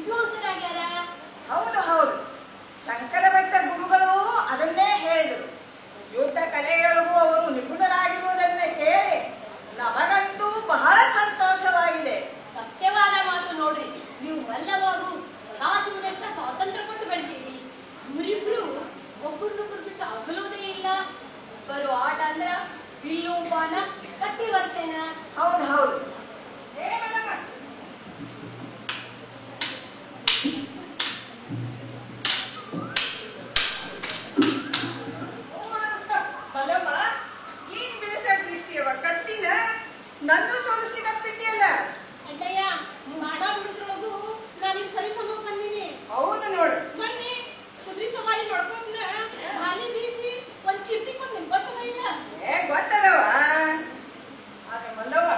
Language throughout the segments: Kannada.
ವಿದ್ವಾಂಸರಾಗ್ಯಾರ. ಹೌದು ಹೌದು, ಶಂಕರ ಭಟ್ಟ ಗುರುಗಳು ಅದನ್ನೇ ಹೇಳಿದರು. ಯುದ್ಧ ಕಲೆಯೊಳಗೂ ಅವರು ನಿಪುಣರಾಗಿರುವುದನ್ನ ಕೇಳಿ ನಮಗಂತೂ ಬಹಳ ಸಂತೋಷವಾಗಿದೆ. ಸತ್ಯವಾದ ಮಾತು ನೋಡ್ರಿ. ನೀವು ಮಲ್ಲವರು ಸದಾಶಿವನಷ್ಟ ಸ್ವಾತಂತ್ರ್ಯ ಕೊಟ್ಟು ಬೆಳೆಸಿರಿ. ಇವರಿಬ್ರು ಒಬ್ಬರನ್ನೊಬ್ಬರು ಬಿಟ್ಟು ಅಗಲೋದೇ ಇಲ್ಲ. ಬರೋ ಆಟ ಅಂದ್ರ ಬಿಲ್ಲು ಬಾಣ ಕತ್ತಿ ವರ್ಷೇನ. ಹೌದು ಹೌದು. ಮಲ್ಲಮ್ಮ, ಏನ್ ಬಿಡಿಸಕ್ ಬೀಸ್ತೀಯವ ಕತ್ತಿನ? ನಂದು ಸೋಲಿಸ್ಲಿಕ್ಕೆ ಅಣ್ಣಯ್ಯ, ನೀವು ಆಡ ಬಿಡುದ್ರೊಳಗು ನಾನು ಇಲ್ಲಿ ಸರಿ ಸಮ ಬಂದೀನಿ. ಹೌದು ನೋಡು. ಮೊನ್ನೆ ಕುದುರೆ ಸವಾರಿ ನೋಡ್ಕೊಂಡ್ನ ಹಾಲಿ ಬೀಸಿ ಒಂದ್ ಚಿರ್ತಿ ಬಂದ್ ಗೊತ್ತದ ಇಲ್ಲ? ಗೊತ್ತದವ. ಆದ್ರೆ ಮಲ್ಲವ್ವ,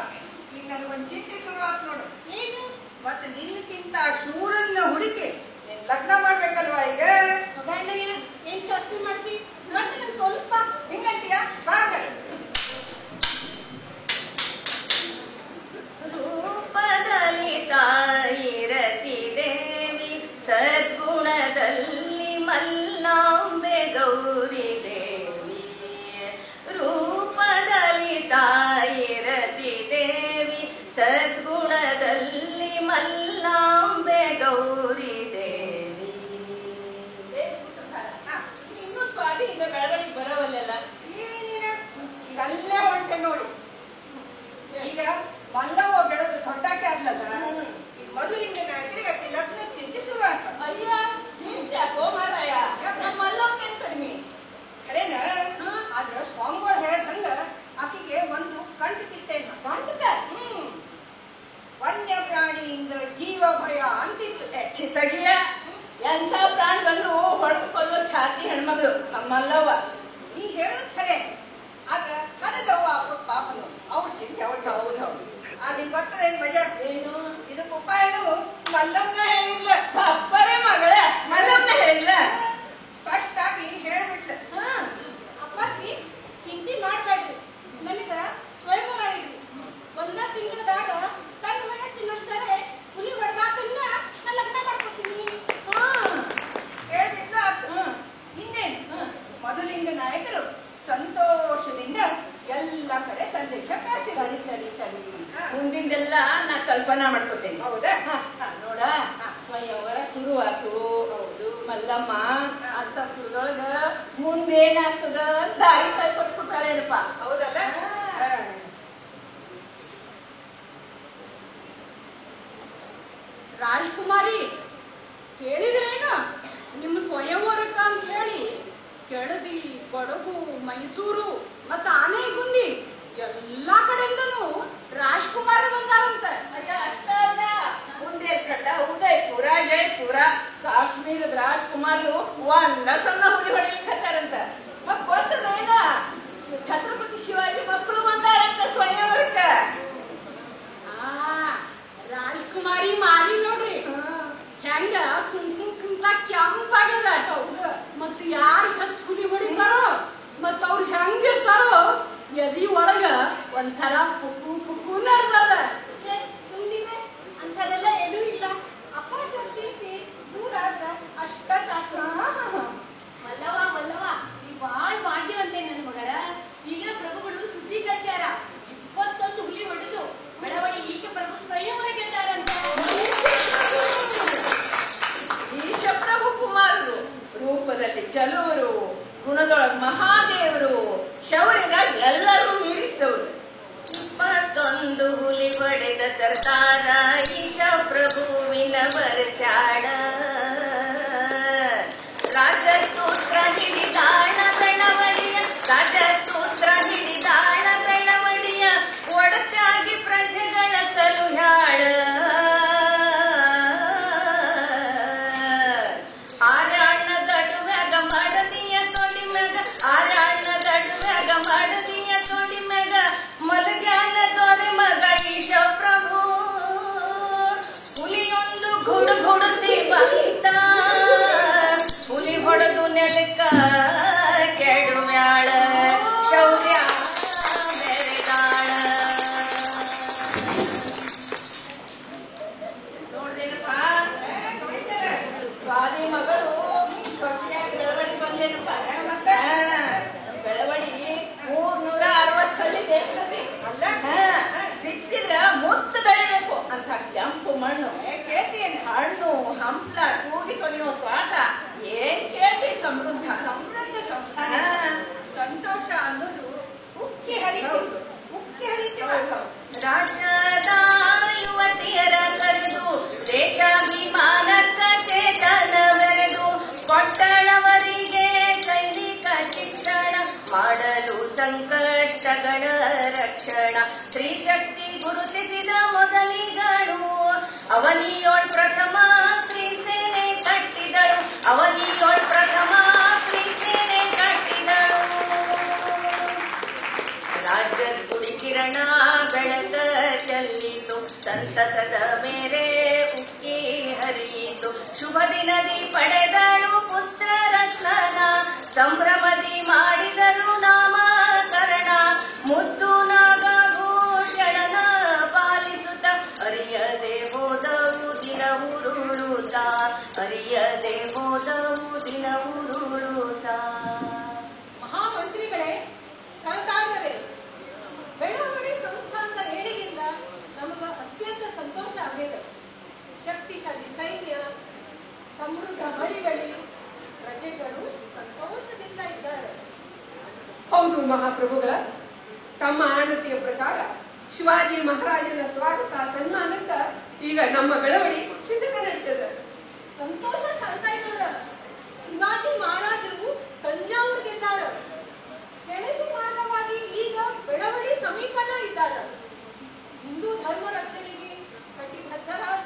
ಈಗ ನನಗೊಂದ್ ಚಿಂತೆ ಶುರು ಆತ್ ನೋಡು. ಏನು? ಮತ್ತೆ ನಿನ್ನಕ್ಕಿಂತ ಶೂರನ್ನ ಹುಡುಕಿ ನೀನ್ ಲಗ್ನ ಮಾಡ್ಬೇಕಲ್ವಾ ಈಗ? ಅಣ್ಣಯ್ಯ, ಏನ್ ಚೋಸ್ತಿ ಮಾಡ್ತಿ? ಮತ್ತೆ ನನ್ ಸೋಲಿಸ್ಬಾ. ಹಿಂಗಂತೀಯ? ಬಾಗ ರೂಪದಲ್ಲಿ ತಾಯಿರತಿ ದೇವಿ, ಸದ್ಗುಣದಲ್ಲಿ ಮಲ್ಲಾಂಬೆ ಗೌರಿ ದೇವಿ. ರೂಪದಲ್ಲಿ ತಾಯಿರತಿ ದೇವಿ, ಸದ್ಗುಣದಲ್ಲಿ ಮಲ್ಲಾಂಬೆ ಗೌರಿ ದೇವಿ. ಇನ್ನೂ ಸ್ವಾದಿ ಹಿಂಗ ಬೆಳವಣಿಗೆ ಬರವಲ್ಲೆಲ್ಲ. ಏನಿನ ಈಗ ಅಲ್ಲೇ ಹೊಂಟೆ ನೋಡಿ. ಈಗ ಮಲ್ಲವ್ವ ಬೆಳೆದು ದೊಡ್ಡಕ್ಕೆ ಆಗ್ಲದ. ಈಗ ಮೊದಲಿಂದ ನಾಯಕರಿಗೆ ಲಗ್ನ ಚಿಂತೆ ಶುರು ಆಗ್ತದೆ. ಅಯ್ಯ, ಯಾಕೋ ಮಾರಾಯ, ನಮ್ಮ ಮಲ್ಲವ್ಕೇನ್ ಕಡಿಮೆ. ಖರೇನ? ಆದ್ರ ಸ್ವಾಮಿಗಳು ಹೇಳ್ದಂಗ ಆಕಿಗೆ ಒಂದು ಕಂಟು ಕಿತ್ತೇನ. ಕಂಟಕ? ವನ್ಯ ಪ್ರಾಣಿಯಿಂದ ಜೀವ ಭಯ ಅಂತಿತ್ತು. ಚಿತ್ತಗಿಯ ಎಂತ ಪ್ರಾಣಿ ಬಂದ್ರು ಹೊಡೆದು ಕೊಲ್ಲೋ ಛಾತಿ ಹೆಣ್ಮಗಳು ನಮ್ಮ ಮಲ್ಲವ್ವ. ನೀ ಹೇಳೋದ್ ಖರೆ. ಆದ್ರ ಹಣದವ್ವ ಹಾಕೋದ್ ಪಾಪನು ಅವ್ರ ಚಿಂತೆ ಅವ್ರಿಗೆ. ಹೌದು ಹೌದು. ನಿನ್ ಗೊತ್ತದೇನ್ ಮಜಾ? ಏನು? ಇದಕ್ಕೆ ಉಪಾಯನು ಮಲ್ಲವ್ನ ಹೇಳಿಲ್ಲ, ಅಪ್ಪರೇ ಮಗಳ ಮಲ್ಲವ್ನ ಹೇಳಿಲ್ಲ. ಸ್ಪಷ್ಟಾಗಿ ಹೇಳ್ಬಿಟ್ಲ. ಅಪ್ಪಾಜಿ, ಚಿಂತೆ ಮಾಡ್ಬೇಡ್ರಿ. ನನಗ ಸ್ವಯಂವರ ಇಡ್ರಿ. ಒಂದ ತಿಂಗಳದಾಗ ತನ್ನ ವಯಸ್ಸಿನಷ್ಟರೇ ಹುಲಿ ಹೊಡೆದಾತನ್ನ ನಾನು ಲಗ್ನ ಮಾಡ್ಕೊತೀನಿ. ಹೇಳ್ಬಿಟ್ಲ ಆತು. ಇನ್ನೇನು? ಮೊದಲಿಂದ ನಾಯಕರು ಸಂತೋಷದಿಂದ ಎಲ್ಲ ಕಡೆ ಸಂದೇಶ ಕಳಿಸಿದ್ದಾರೆ. ಮುಂದಿಂದೆಲ್ಲ ನಾ ಕಲ್ಪನಾ ಮಾಡ್ಕೋತೇನೆ. ಹೌದಾ? ನೋಡ, ಸ್ವಯಂವರ ಶುರುವಾತು. ಹೌದು, ಮಲ್ಲಮ್ಮ ಅಂತಪುರದೊಳಗ ಮುಂದೇನಾಗ್ತದ ದಾರಿ ಕೈಕೊಟ್ಬಿಟ್ಟಾರೇನಪ್ಪ. ಹೌದಲ್ಲ? ರಾಜ್ಕುಮಾರಿ, ಕೇಳಿದ್ರೇನು? ನಿಮ್ಮ ಸ್ವಯಂವರಕ್ಕ ಅಂತ ಹೇಳಿ ಕೆಳದಿ, ಕೊಡಗು, ಮೈಸೂರು ಮತ್ತ ಆನೆಗುಂದಿ ಎಲ್ಲಾ ಕಡೆಯಿಂದನೂ ರಾಜ್ಕುಮಾರ್ ಬಂದಾರಂತ. ಅಯ್ಯ, ಅಷ್ಟ ಅಲ್ಲ, ಬುಂದೇಲ್ಖಂಡ, ಉದಯಪುರ, ಜಯಪುರ, ಕಾಶ್ಮೀರದ ರಾಜ್ಕುಮಾರರು ಒಂದ ಸಣ್ಣ ಹುಲಿ ಹೊಡಿಲಿಕ್ಕತ್ತಾರಂತ. ಮತ್ ಗೊತ್ತೇನ, ಛತ್ರಪತಿ ಶಿವಾಜಿ ಮಕ್ಕಳು ಬಂದಾರಂತ ಸ್ವಯಂವರಕ್ಕ. ರಾಜ್ಕುಮಾರಿ ಮಾರಿ ನೋಡ್ರಿ ಹೆಂಗ ಕುಂತ ಕೆಂಪಾಗ್ಯದ. ಮತ್ ಯಾರು ಹೆಚ್ಚು ಹುಲಿ ಹೊಡಿತಾರೋ ಮತ್ ಅವ್ರು ಹೆಂಗಿರ್ತಾರೋ ಎದಿ ಒಳಗ ಒಂಥರ ಪುಕ್ಕು ಪುಕ್ಕು ನಡ್ದದ. ಸುಮ್ಮನೆ ಅಂಥದೆಲ್ಲ ಏನೂ ಇಲ್ಲ. ಅಪ್ಪಾಜಿ ಚಿಂತೆ ದೂರ ಆದ್ರ ಅಷ್ಟ ಸಾಕು. ಮಲ್ಲವ ಮಲ್ಲವ, ನೀ ಬಾಳ್ ಭಾಗ್ಯವಂತೆ ನನ್ನ ಮಗಳ. ಈಗ ಪ್ರಭುಗಳು ಸುದ್ದಿ ಕಚ್ಚಾರ 21 ಹುಲಿ ಹೊಡೆದು ಬೆಳವಡಿ ಈಶ ಪ್ರಭು ಸ್ವಯಂವರ ಗೆದ್ದಾರಂತ. ಈಶಪ್ರಭು ಕುಮಾರರು ರೂಪದಲ್ಲಿ ಚಲುವರು, ಗುಣದೊಳಗ ಮಹಾದೇವರು, ಶೌರ್ಯನ ಎಲ್ಲರೂ ಮೀರಿಸಿದವರು. 21 ಹುಲಿ ಹೊಡೆದ ಸರ್ದಾರ ಈಶ ಪ್ರಭುವಿನ ವರಸ್ಯಾಳ. ರಾಜಸೂತ್ರ ಹಿಡಿದಾಳ ಬೆಳವಡಿಯ, ರಾಜಸೂತ್ರ ಹಿಡಿದಾಳ ಬೆಳವಡಿಯ, ಒಡಕಾಗಿ ಪ್ರಜೆಗಳ ಸಲುಹ್ಯಾಳ. ಆರಾಣ ದಡುವ್ಯಾಗ ಮಡದಿಯ ತೊಡಿ ಮ್ಯಾಗ, ಆರಾಣ ದಡುವ್ಯಾಗ ಮಡದಿಯ ತೊಡಿ ಮ್ಯಾಗ, ಮಲಗ್ಯಾನ ದೊರೆ ಮಗ ಈಶ ಪ್ರಭು. ಹುಲಿಯೊಂದು ಗುಡುಗುಡುಸಿ ಬಂತ, ಹುಲಿ ಹೊಡೆದು ನೆಲಕ್ಕ ಕೆಡುಮ್ಯಾಳ, ಶೌರ್ಯ ಬೆರೆದಾಳ. ನೋಡ್ದೇನಪ್ಪ, ಮಣ್ಣು ಕೇಳ್ತೀನಿ ಹಣ್ಣು ಹಂಪ್ಲ ತೂಗಿ ತೊನೆಯೋ ತ್ವಾಟ ಏನ್ ಚೇತಿ ಸಮೃದ್ಧ ಸಮೃದ್ಧ ಸಂಸ್ಥಾನ ಸಂತೋಷ ಅನ್ನೋದು ಉಕ್ಕಿ ಹರಿತಿತ್ತು ರಾಜ್ಯದ ಯುವತಿಯರ ಕರೆದು ದೇಶಾಭಿಮಾನದ ಚೇತನವೆರೆದು ಕೊಟ್ಟಳವರಿಗೆ ಸೈನಿಕ ಶಿಕ್ಷಣ ಮಾಡಲು ಸಂಕಷ್ಟಗಳ ರಕ್ಷಣ ಸ್ತ್ರೀಶಕ್ತಿ ಗುರುತಿಸಿದ ಮೊದಲಿಗಳು ಅವನಿಯೋಳ್ ಪ್ರಥಮ ಸ್ತ್ರೀ ಸೇನೆ ಕಟ್ಟಿದಳು ಅವನಿಯೋಳ್ ಪ್ರಥಮ ಸ್ತ್ರೀ ಸೇನೆ ಕಟ್ಟಿದಳು ರಾಜ್ಯದ ಕಿರಣ ಬೆಳಕ ಚೆಲ್ಲಿತು ಸಂತಸದ ಮೇರೆ ಉಕ್ಕಿ ಹರಿಯಿತು ಶುಭ ದಿನದಿ ಪಡೆದಳು ಪುತ್ರ ರತ್ನನ ಸಂಭ್ರಮದಿ ಮಾಡಿದರು ನಾಮಕರಣ ಮುದ್ದು ನಾಗಭೂಷಣನ ಪಾಲಿಸುತ್ತ ಅರಿಯದೆ ಹೋದವು ದಿನ ಉರುಳುತ್ತ ಅರಿಯದೆ ಹೋದವು ದಿನ ಉರುಳುತ್ತ. ಮಹಾಮಂತ್ರಿಗಳೇ, ಸರ್ಕಾರವೇ, ಬೆಳವಡಿ ಸಂಸ್ಥಾನದ ಏಳಿಗೆಯಿಂದ ನಮಗೆ ಅತ್ಯಂತ ಸಂತೋಷ ಆಗಿದೆ. ಶಕ್ತಿಶಾಲಿ ಸೈನ್ಯ, ಸಮೃದ್ಧ ಹಳ್ಳಿಗಳಿ, ಪ್ರಜೆಗಳು ಸಂತೋಷದಿಂದ ಇದ್ದಾರೆ. ಹೌದು ಮಹಾಪ್ರಭುಗಳ, ತಮ್ಮ ಆಣತಿಯ ಪ್ರಕಾರ ಶಿವಾಜಿ ಮಹಾರಾಜನ ಸ್ವಾಗತ ಸನ್ಮಾನಕ್ಕ ಈಗ ನಮ್ಮ ಬೆಳವಡಿ ಸಿದ್ಧತೆ ನಡೆಸಿದೆ. ಸಂತೋಷ ಶಾಂತಾಯ್ಯವರ, ಶಿವಾಜಿ ಮಹಾರಾಜರು ತಂಜಾವೂರ್ಗಿದ್ದಾರೆ. ಕೆಳದಿ ಮಾರ್ಗವಾಗಿ ಈಗ ಬೆಳವಡಿ ಸಮೀಪದ ಇದ್ದಾರೆ. ಹಿಂದೂ ಧರ್ಮ ರಕ್ಷಣೆಗೆ ಕಟಿಬದ್ಧರಾದ